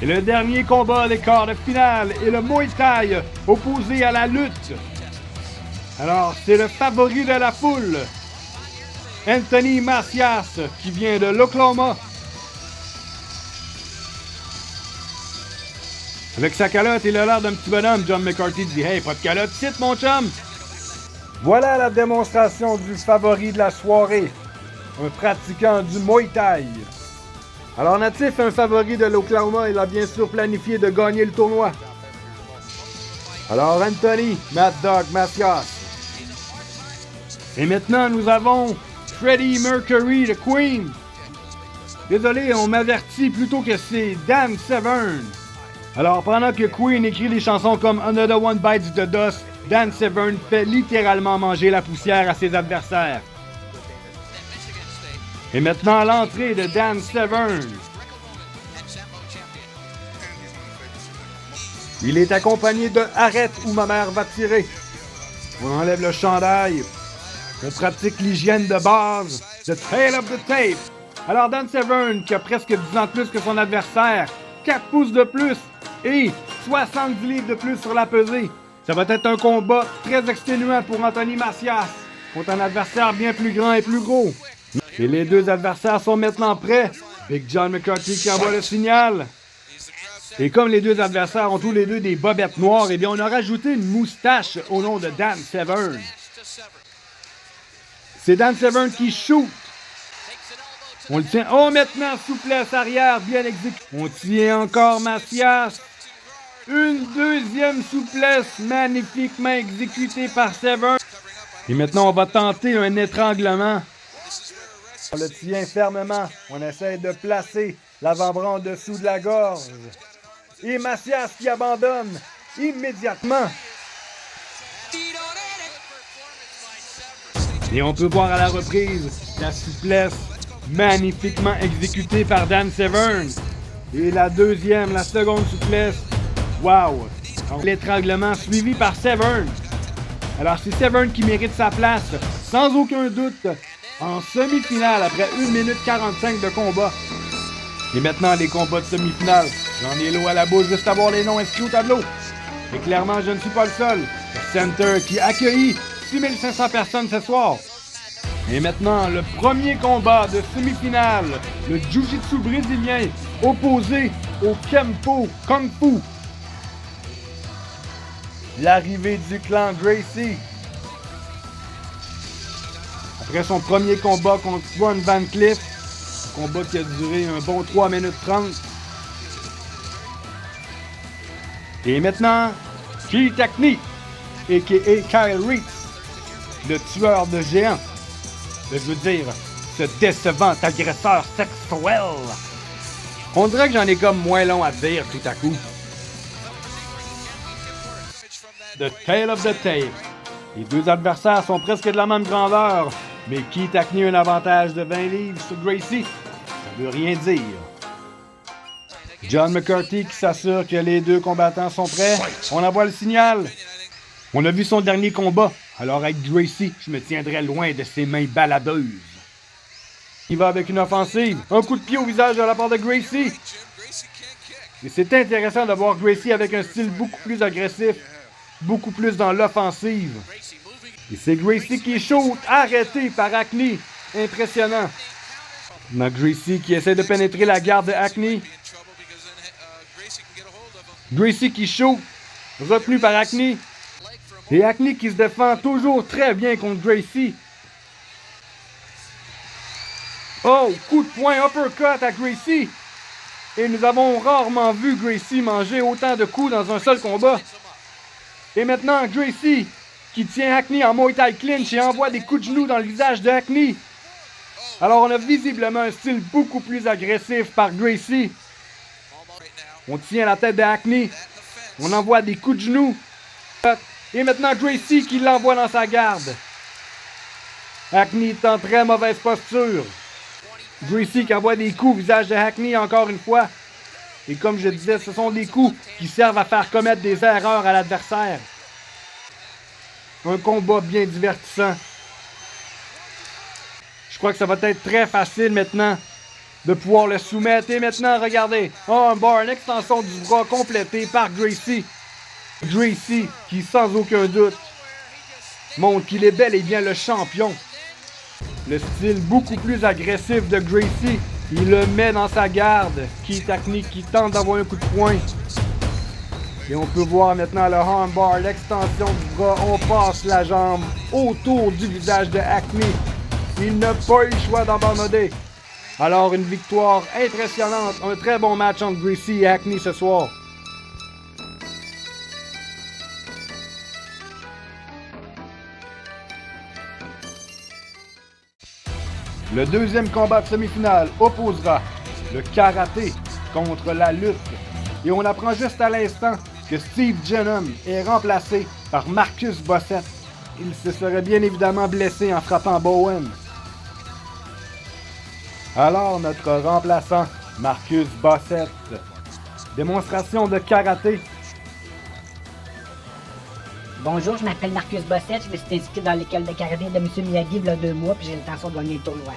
Et le dernier combat des quarts de finale est le Muay Thai opposé à la lutte. Alors, c'est le favori de la foule, Anthony Macias, qui vient de l'Oklahoma. Avec sa calotte, il a l'air d'un petit bonhomme. John McCarthy dit « Hey, pas de calotte, cite mon chum! » Voilà la démonstration du favori de la soirée, un pratiquant du Muay Thai. Alors Natif, un favori de l'Oklahoma, il a bien sûr planifié de gagner le tournoi. Alors Anthony, Mad Dog Macias. Et maintenant, nous avons Freddie Mercury, the Queen. Désolé, on m'avertit plutôt que c'est Dan Severn. Alors, pendant que Queen écrit des chansons comme Another One Bites the Dust, Dan Severn fait littéralement manger la poussière à ses adversaires. Et maintenant, l'entrée de Dan Severn. Il est accompagné de « Arrête ou ma mère va tirer ». On enlève le chandail. On pratique l'hygiène de base. The tail of the tape. Alors Dan Severn, qui a presque 10 ans de plus que son adversaire, 4 pouces de plus et 70 livres de plus sur la pesée. Ça va être un combat très exténuant pour Anthony Macias, contre un adversaire bien plus grand et plus gros. Et les deux adversaires sont maintenant prêts. Big John McCarthy qui envoie le signal. Et comme les deux adversaires ont tous les deux des bobettes noires, eh bien on a rajouté une moustache au nom de Dan Severn. C'est Dan Severn qui shoot. On le tient. Oh, maintenant, souplesse arrière, bien exécuté. On tient encore Macias. Une deuxième souplesse magnifiquement exécutée par Severn. Et maintenant, on va tenter un étranglement. On le tient fermement. On essaie de placer l'avant-bras en dessous de la gorge. Et Macias qui abandonne immédiatement. Et on peut voir à la reprise la souplesse magnifiquement exécutée par Dan Severn. Et la seconde souplesse. Wow! L'étranglement suivi par Severn. Alors c'est Severn qui mérite sa place, sans aucun doute, en semi-finale après 1 minute 45 de combat. Et maintenant les combats de semi-finale. J'en ai l'eau à la bouche juste à voir les noms inscrits au tableau. Et clairement je ne suis pas le seul. Le Center qui a accueilli 6500 personnes ce soir. Et maintenant, le premier combat de semi-finale, le Jiu-Jitsu brésilien opposé au Kempo Kung Fu. L'arrivée du clan Gracie. Après son premier combat contre Ron Van Cliff, combat qui a duré un bon 3 minutes 30. Et maintenant, Keith Hackney, a.k.a. Kyle Reese, le tueur de géants. Je veux dire, ce décevant agresseur sexuel. On dirait que j'en ai comme moins long à dire tout à coup. The tail of the tape. Les deux adversaires sont presque de la même grandeur, mais Keith Hackney a un avantage de 20 livres sur Gracie. Ça veut rien dire. John McCarthy qui s'assure que les deux combattants sont prêts. On envoie le signal. On a vu son dernier combat. Alors avec Gracie, je me tiendrai loin de ses mains baladeuses. Il va avec une offensive. Un coup de pied au visage de la part de Gracie. Et c'est intéressant de voir Gracie avec un style beaucoup plus agressif. Beaucoup plus dans l'offensive. Et c'est Gracie qui shoot, arrêté par Hackney. Impressionnant. Maintenant Gracie qui essaie de pénétrer la garde de Hackney. Gracie qui shoot, retenu par Hackney. Et Hackney qui se défend toujours très bien contre Gracie. Oh, coup de poing uppercut à Gracie. Et nous avons rarement vu Gracie manger autant de coups dans un seul combat. Et maintenant, Gracie qui tient Hackney en Muay Thai clinch et envoie des coups de genoux dans le visage de Hackney. Alors on a visiblement un style beaucoup plus agressif par Gracie. On tient la tête de Hackney. On envoie des coups de genoux. Et maintenant Gracie qui l'envoie dans sa garde. Hackney est en très mauvaise posture. Gracie qui envoie des coups au visage de Hackney encore une fois. Et comme je disais, ce sont des coups qui servent à faire commettre des erreurs à l'adversaire. Un combat bien divertissant. Je crois que ça va être très facile maintenant de pouvoir le soumettre. Et maintenant, regardez, armbar, une extension du bras complétée par Gracie. Gracie, qui sans aucun doute montre qu'il est bel et bien le champion. Le style beaucoup plus agressif de Gracie, il le met dans sa garde, qui technique, qui tente d'avoir un coup de poing. Et on peut voir maintenant le armbar, l'extension du bras, on passe la jambe autour du visage de Acme. Il n'a pas eu le choix d'abandonner. Alors une victoire impressionnante, un très bon match entre Gracie et Acme ce soir. Le deuxième combat de semi-finale opposera le karaté contre la lutte. Et on apprend juste à l'instant que Steve Jenum est remplacé par Marcus Bossett. Il se serait bien évidemment blessé en frappant Bowen. Alors notre remplaçant, Marcus Bossett. Démonstration de karaté. Bonjour, je m'appelle Marcus Bossett, je me suis inscrit dans l'école de karaté de M. Miyagi il y a 2 mois, puis j'ai l'intention de gagner le tournoi.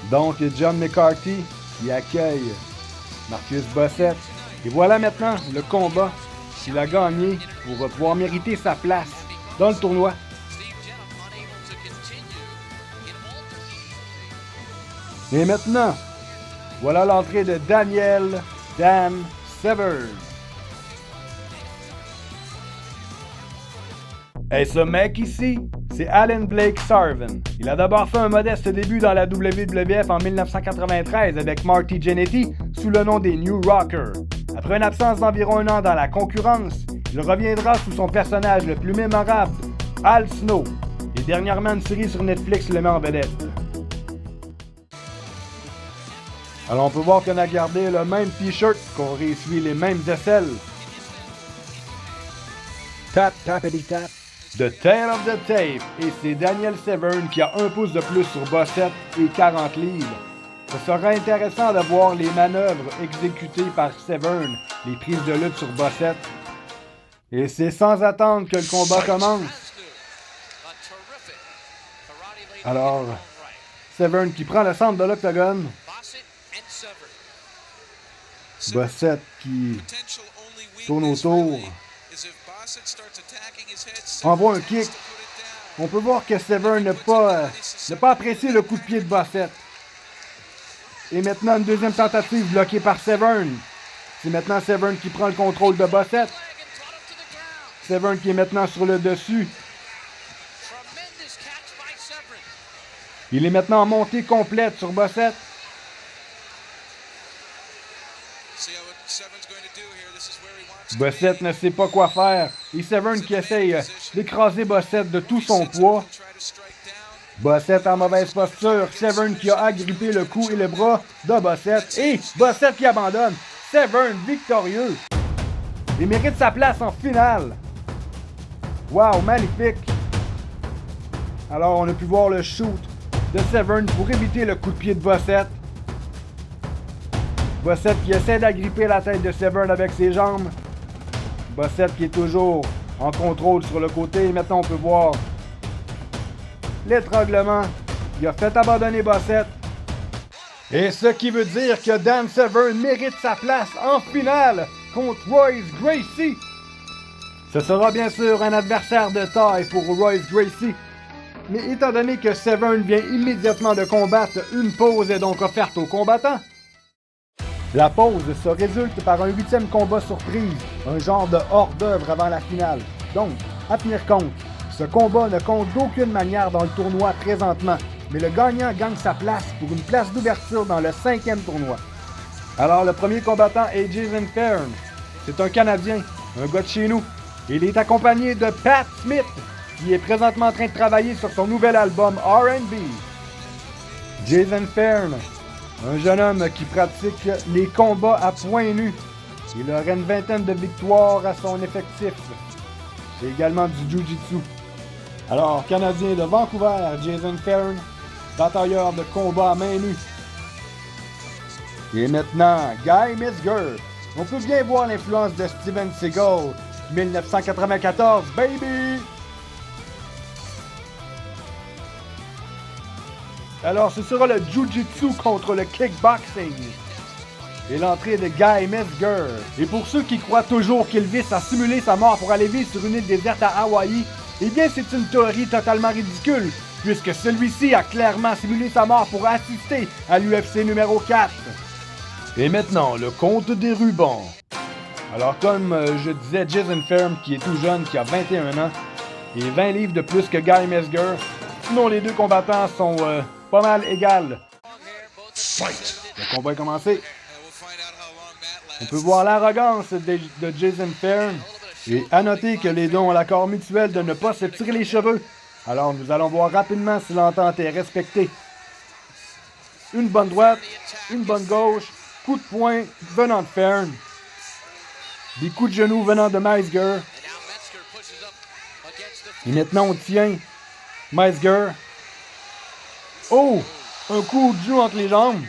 Donc John McCarthy qui accueille Marcus Bossett. Et voilà maintenant le combat qu'il a gagné pour pouvoir mériter sa place dans le tournoi. Et maintenant, voilà l'entrée de Daniel Dan Severn. Et ce mec ici, c'est Alan Blake Sarven. Il a d'abord fait un modeste début dans la WWF en 1993 avec Marty Jannetty sous le nom des New Rockers. Après une absence d'environ 1 an dans la concurrence, il reviendra sous son personnage le plus mémorable, Al Snow. Et dernièrement, une série sur Netflix le met en vedette. Alors on peut voir qu'on a gardé le même t-shirt, qu'on réessuie les mêmes aisselles. Tap, tapity tap. The Tale of the Tape, et c'est Daniel Severn qui a 1 pouce de plus sur Bossett et 40 livres. Ce sera intéressant de voir les manœuvres exécutées par Severn, les prises de lutte sur Bossett. Et c'est sans attendre que le combat commence. Alors, Severn qui prend le centre de l'octogone. Bossett qui tourne autour. Envoie un kick. On peut voir que Severn n'a pas apprécié le coup de pied de Bossett. Et maintenant, une deuxième tentative bloquée par Severn. C'est maintenant Severn qui prend le contrôle de Bossett. Severn qui est maintenant sur le dessus. Il est maintenant en montée complète sur Bossett. Bossett ne sait pas quoi faire. Et Severn qui essaye d'écraser Bossett de tout son poids. Bossett en mauvaise posture. Severn qui a agrippé le cou et le bras de Bossett. Et Bossett qui abandonne. Severn victorieux. Il mérite sa place en finale. Wow, magnifique. Alors on a pu voir le shoot de Severn pour éviter le coup de pied de Bossett. Bossett qui essaie d'agripper la tête de Severn avec ses jambes. Bossett qui est toujours en contrôle sur le côté. Et maintenant, on peut voir l'étranglement. Il a fait abandonner Bossett. Et ce qui veut dire que Dan Severn mérite sa place en finale contre Royce Gracie. Ce sera bien sûr un adversaire de taille pour Royce Gracie. Mais étant donné que Severn vient immédiatement de combattre, une pause est donc offerte aux combattants. La pause se résulte par un 8e combat surprise, un genre de hors-d'œuvre avant la finale. Donc, à tenir compte, ce combat ne compte d'aucune manière dans le tournoi présentement, mais le gagnant gagne sa place pour une place d'ouverture dans le 5e tournoi. Alors, le premier combattant est Jason Fern. C'est un Canadien, un gars de chez nous. Il est accompagné de Pat Smith, qui est présentement en train de travailler sur son nouvel album R&B. Jason Fern, un jeune homme qui pratique les combats à poings nus. Il aurait une 20aine de victoires à son effectif. C'est également du Jiu-Jitsu. Alors, Canadien de Vancouver, Jason Fern, batailleur de combat à main nue. Et maintenant, Guy Misger. On peut bien voir l'influence de Steven Seagal. 1994, baby! Alors, ce sera le Jiu-Jitsu contre le kickboxing. Et l'entrée de Guy Mezger. Et pour ceux qui croient toujours qu'Elvis a simulé sa mort pour aller vivre sur une île déserte à Hawaï, eh bien c'est une théorie totalement ridicule, puisque celui-ci a clairement simulé sa mort pour assister à l'UFC numéro 4. Et maintenant, le compte des rubans. Alors comme je disais, Jason Ferm, qui est tout jeune, qui a 21 ans, et 20 livres de plus que Guy Mezger, sinon les deux combattants sont pas mal égales. Le combat est commencé. On peut voir l'arrogance de Jason Ferm. Et à noter que les deux ont l'accord mutuel de ne pas se tirer les cheveux. Alors nous allons voir rapidement si l'entente est respectée. Une bonne droite, une bonne gauche, coup de poing venant de Ferm. Des coups de genoux venant de Mezger. Et maintenant on tient Mezger. Oh! Un coup de genou entre les jambes.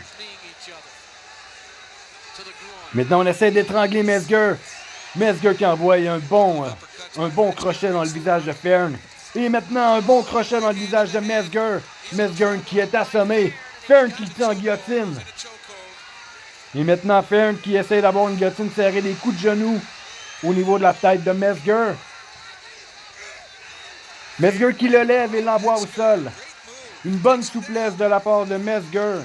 Maintenant, on essaie d'étrangler Mezger. Mezger qui envoie un bon crochet dans le visage de Ferm. Et maintenant, un bon crochet dans le visage de Mezger. Mezger qui est assommé. Ferm qui le tient en guillotine. Et maintenant, Ferm qui essaie d'avoir une guillotine serrée, des coups de genoux au niveau de la tête de Mezger. Mezger qui le lève et l'envoie au sol. Une bonne souplesse de la part de Mezger.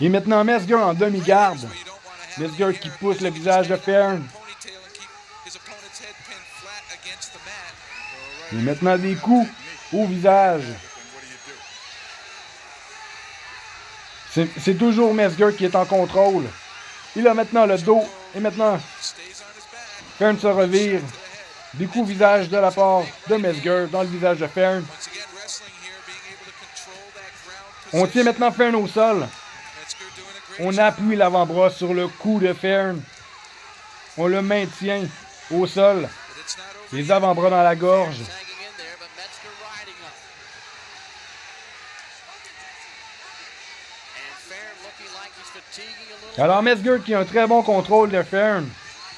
Et maintenant Mezger en demi-garde. Mezger qui pousse le visage de Ferm. Et maintenant des coups au visage. C'est toujours Mezger qui est en contrôle. Il a maintenant le dos. Et maintenant, Ferm se revire. Des coups au visage de la part de Mezger dans le visage de Ferm. On tient maintenant Ferm au sol. On appuie l'avant-bras sur le cou de Ferm. On le maintient au sol. Les avant-bras dans la gorge. Alors Mezger qui a un très bon contrôle de Ferm.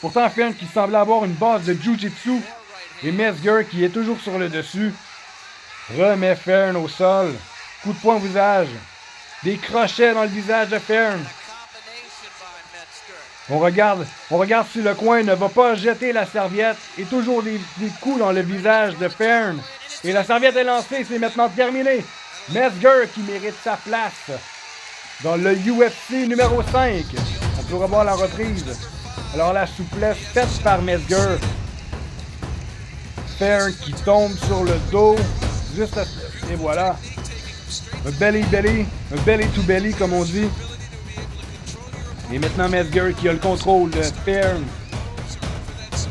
Pourtant Ferm qui semblait avoir une base de Jiu-Jitsu. Et Mezger qui est toujours sur le dessus. Remet Ferm au sol. Coup de poing au visage. Des crochets dans le visage de Ferm. On regarde si le coin ne va pas jeter la serviette. Et toujours des coups dans le visage de Ferm. Et la serviette est lancée, c'est maintenant terminé. Mezger qui mérite sa place dans le UFC numéro 5. On peut revoir la reprise. Alors la souplesse faite par Mezger. Ferm qui tombe sur le dos. Juste à... Et voilà. Un belly to belly comme on dit. Et maintenant Mezger qui a le contrôle de Ferm.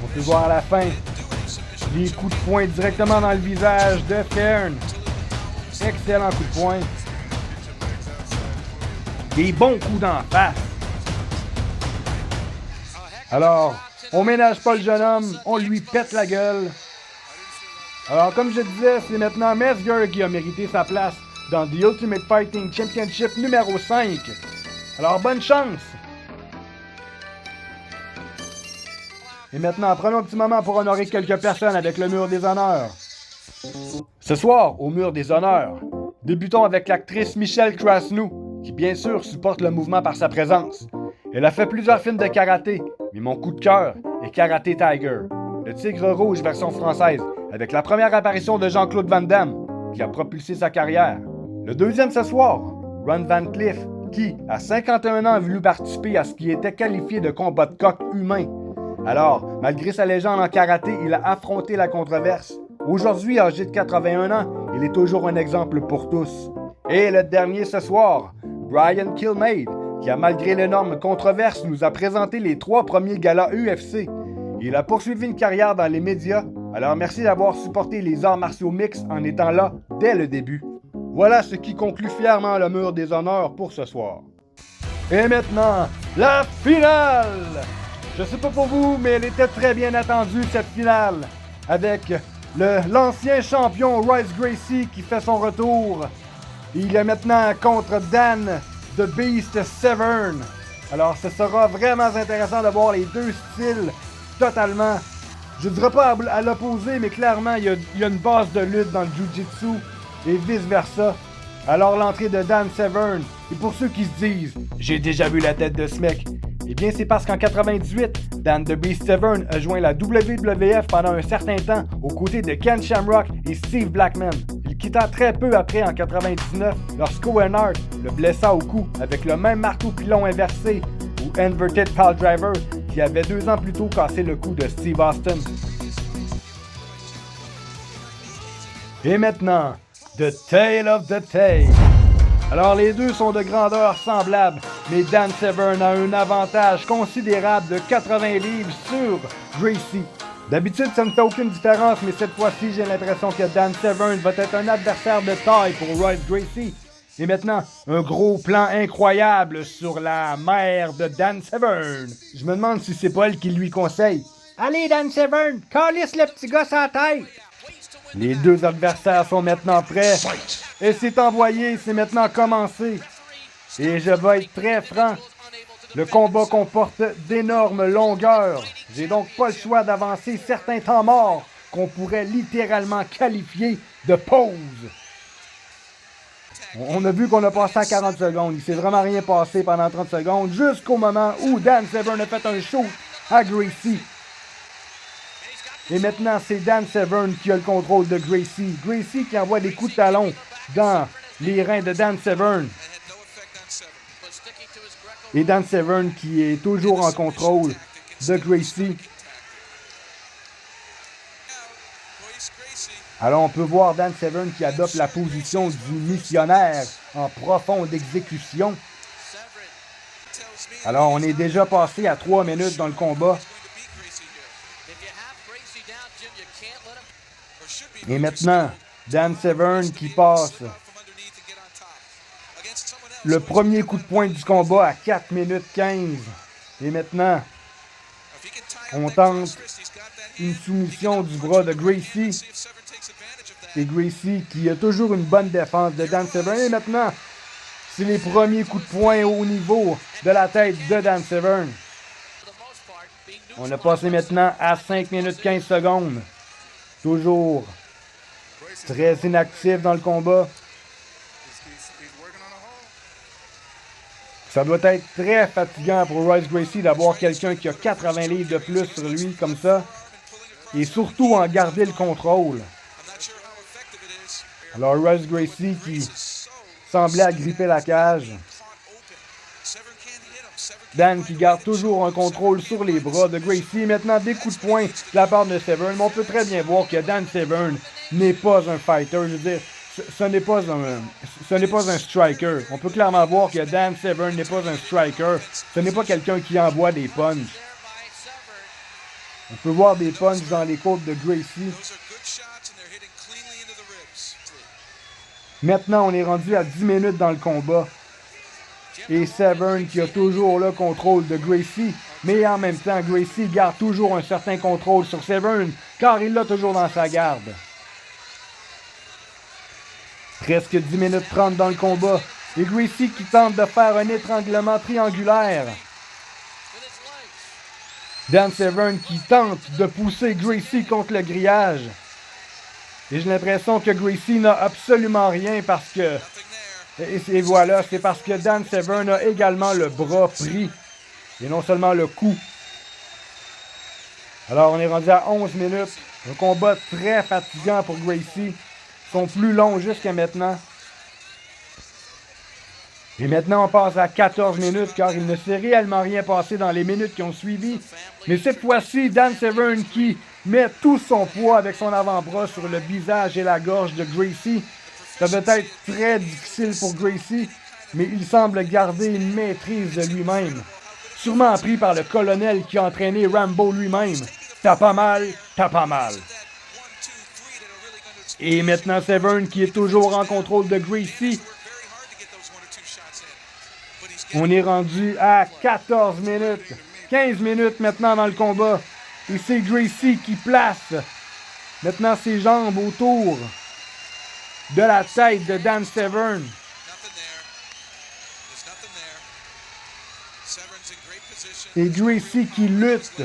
On peut voir à la fin les coups de poing directement dans le visage de Ferm. Excellent coup de poing. Des bons coups d'en face. Alors, on ménage pas le jeune homme, on lui pète la gueule. Alors, comme je disais, c'est maintenant Mezger qui a mérité sa place dans The Ultimate Fighting Championship numéro 5. Alors, bonne chance! Et maintenant, prenons un petit moment pour honorer quelques personnes avec le mur des honneurs. Ce soir, au mur des honneurs, débutons avec l'actrice Michelle Krasnou, qui bien sûr supporte le mouvement par sa présence. Elle a fait plusieurs films de karaté, mais mon coup de cœur est Karate Tiger, le Tigre Rouge version française, avec la première apparition de Jean-Claude Van Damme, qui a propulsé sa carrière. Le deuxième ce soir, Ron Van Cliff, qui, à 51 ans, a voulu participer à ce qui était qualifié de combat de coq humain. Alors, malgré sa légende en karaté, il a affronté la controverse. Aujourd'hui, âgé de 81 ans, il est toujours un exemple pour tous. Et le dernier ce soir, Brian Kilmeade, qui a malgré l'énorme controverse, nous a présenté les 3 premiers galas UFC. Il a poursuivi une carrière dans les médias, alors merci d'avoir supporté les arts martiaux mixtes en étant là dès le début. Voilà ce qui conclut fièrement le mur des honneurs pour ce soir. Et maintenant, la finale! Je sais pas pour vous, mais elle était très bien attendue cette finale, avec l'ancien champion Royce Gracie qui fait son retour. Il est maintenant contre Dan The Beast Severn. Alors ce sera vraiment intéressant de voir les deux styles totalement Je dirais pas à l'opposé, mais clairement, il y a une base de lutte dans le Jiu-Jitsu et vice-versa. Alors l'entrée de Dan Severn, et pour ceux qui se disent « J'ai déjà vu la tête de ce mec », eh bien c'est parce qu'en 98, Dan The Beast Severn a joint la WWF pendant un certain temps aux côtés de Ken Shamrock et Steve Blackman. Il quitta très peu après en 99 lorsqu'Owen Hart le blessa au cou avec le même marteau-pilon inversé ou Inverted Pile Driver qui avait 2 ans plus tôt cassé le cou de Steve Austin. Et maintenant, The Tale of the Tape. Alors les deux sont de grandeur semblable, mais Dan Severn a un avantage considérable de 80 livres sur Gracie. D'habitude, ça ne fait aucune différence, mais cette fois-ci, j'ai l'impression que Dan Severn va être un adversaire de taille pour Royce Gracie. Et maintenant, un gros plan incroyable sur la mère de Dan Severn. Je me demande si c'est pas elle qui lui conseille. Allez, Dan Severn, calisse le petit gosse à la tête! Les deux adversaires sont maintenant prêts. Et c'est envoyé, c'est maintenant commencé. Et je vais être très franc. Le combat comporte d'énormes longueurs. J'ai donc pas le choix d'avancer certains temps morts qu'on pourrait littéralement qualifier de pause. On a vu qu'on a passé à 40 secondes. Il s'est vraiment rien passé pendant 30 secondes jusqu'au moment où Dan Severn a fait un shoot à Gracie. Et maintenant, c'est Dan Severn qui a le contrôle de Gracie. Gracie qui envoie des coups de talon dans les reins de Dan Severn. Et Dan Severn qui est toujours en contrôle de Gracie. Alors on peut voir Dan Severn qui adopte la position du missionnaire en profonde exécution. Alors on est déjà passé à 3 minutes dans le combat. Et maintenant, Dan Severn qui passe le premier coup de poing du combat à 4 minutes 15. Et maintenant, on tente une soumission du bras de Gracie. Et Gracie qui a toujours une bonne défense de Dan Severn. Et maintenant, c'est les premiers coups de poing au niveau de la tête de Dan Severn. On a passé maintenant à 5 minutes 15 secondes. Toujours très inactif dans le combat. Ça doit être très fatigant pour Royce Gracie d'avoir quelqu'un qui a 80 livres de plus sur lui comme ça. Et surtout en garder le contrôle. Alors Royce Gracie qui semblait agripper la cage. Dan qui garde toujours un contrôle sur les bras de Gracie. Maintenant des coups de poing de la part de Severn. Mais on peut très bien voir que Dan Severn n'est pas un fighter. Je veux dire, ce n'est pas un striker. On peut clairement voir que Dan Severn n'est pas un striker. Ce n'est pas quelqu'un qui envoie des punches. On peut voir des punches dans les côtes de Gracie. Maintenant, on est rendu à 10 minutes dans le combat. Et Severn qui a toujours le contrôle de Gracie. Mais en même temps, Gracie garde toujours un certain contrôle sur Severn, car il l'a toujours dans sa garde. Presque 10 minutes 30 dans le combat. Et Gracie qui tente de faire un étranglement triangulaire. Dan Severn qui tente de pousser Gracie contre le grillage. Et j'ai l'impression que Gracie n'a absolument rien parce que... Et voilà, c'est parce que Dan Severn a également le bras pris. Et non seulement le cou. Alors on est rendu à 11 minutes. Un combat très fatigant pour Gracie. Sont plus longs jusqu'à maintenant. Et maintenant on passe à 14 minutes car il ne s'est réellement rien passé dans les minutes qui ont suivi. Mais cette fois-ci, Dan Severn qui met tout son poids avec son avant-bras sur le visage et la gorge de Gracie. Ça doit être très difficile pour Gracie, mais il semble garder une maîtrise de lui-même. Sûrement appris par le colonel qui a entraîné Rambo lui-même. T'as pas mal, t'as pas mal. Et maintenant Severn qui est toujours en contrôle de Gracie. On est rendu à 14 minutes. 15 minutes maintenant dans le combat. Et c'est Gracie qui place maintenant ses jambes autour de la tête de Dan Severn. Et Gracie qui lutte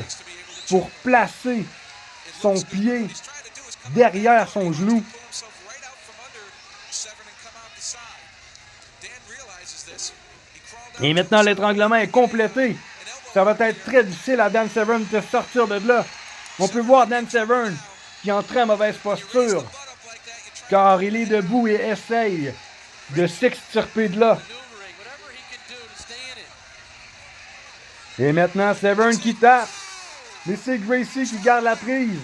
pour placer son pied derrière son genou. Et maintenant, l'étranglement est complété. Ça va être très difficile à Dan Severn de sortir de là. On peut voir Dan Severn qui est en très mauvaise posture, car il est debout et essaye de s'extirper de là. Et maintenant, Severn qui tape. Mais c'est Gracie qui garde la prise.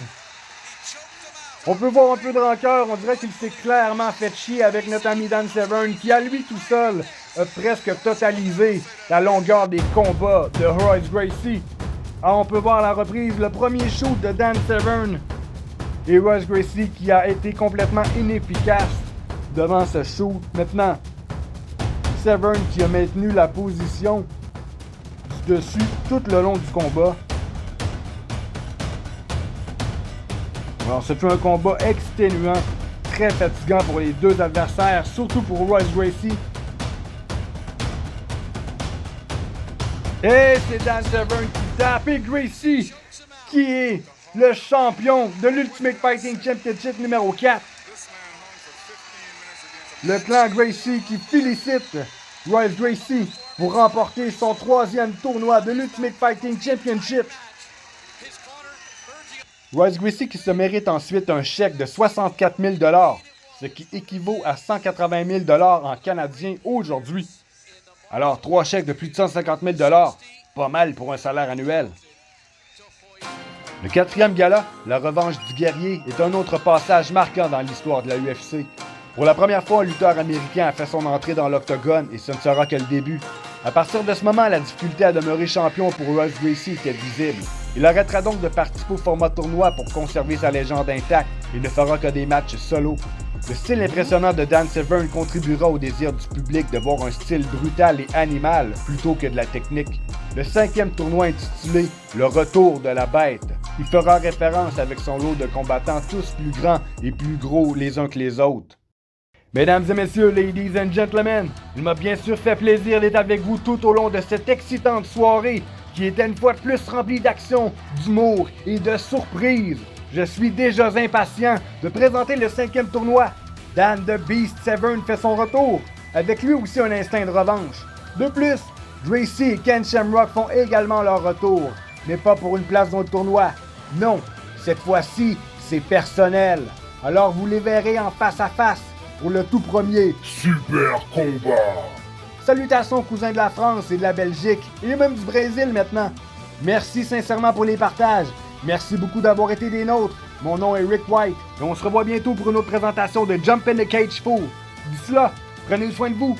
On peut voir un peu de rancœur. On dirait qu'il s'est clairement fait chier avec notre ami Dan Severn, qui à lui tout seul a presque totalisé la longueur des combats de Royce Gracie. Alors on peut voir la reprise, le premier shoot de Dan Severn. Et Royce Gracie qui a été complètement inefficace devant ce shoot. Maintenant, Severn qui a maintenu la position du dessus tout le long du combat. Alors, ce fut un combat exténuant, très fatigant pour les deux adversaires, surtout pour Royce Gracie. Et c'est Dan Severn qui tape et Gracie qui est le champion de l'Ultimate Fighting Championship numéro 4. Le clan Gracie qui félicite Royce Gracie pour remporter son 3e tournoi de l'Ultimate Fighting Championship. Royce Gracie qui se mérite ensuite un chèque de 64 000 $, ce qui équivaut à 180 000 $ en canadien aujourd'hui. Alors, 3 chèques de plus de 150 000 $, pas mal pour un salaire annuel. Le 4e gala, la revanche du guerrier, est un autre passage marquant dans l'histoire de la UFC. Pour la première fois, un lutteur américain a fait son entrée dans l'octogone et ce ne sera que le début. À partir de ce moment, la difficulté à demeurer champion pour Royce Gracie était visible. Il arrêtera donc de participer au format tournoi pour conserver sa légende intacte et ne fera que des matchs solo. Le style impressionnant de Dan Severn contribuera au désir du public de voir un style brutal et animal plutôt que de la technique. Le 5e tournoi intitulé « Le retour de la bête », il fera référence avec son lot de combattants tous plus grands et plus gros les uns que les autres. Mesdames et messieurs, ladies and gentlemen, il m'a bien sûr fait plaisir d'être avec vous tout au long de cette excitante soirée qui était une fois de plus remplie d'action, d'humour et de surprises. Je suis déjà impatient de présenter le 5e tournoi. Dan the Beast Severn fait son retour, avec lui aussi un instinct de revanche. De plus, Gracie et Ken Shamrock font également leur retour, mais pas pour une place dans le tournoi. Non, cette fois-ci, c'est personnel. Alors vous les verrez en face à face pour le tout premier Super Combat. Salutations aux cousins de la France et de la Belgique, et même du Brésil maintenant. Merci sincèrement pour les partages. Merci beaucoup d'avoir été des nôtres. Mon nom est Rick White, et on se revoit bientôt pour une autre présentation de Jump in the Cage Fool. D'ici là, prenez soin de vous.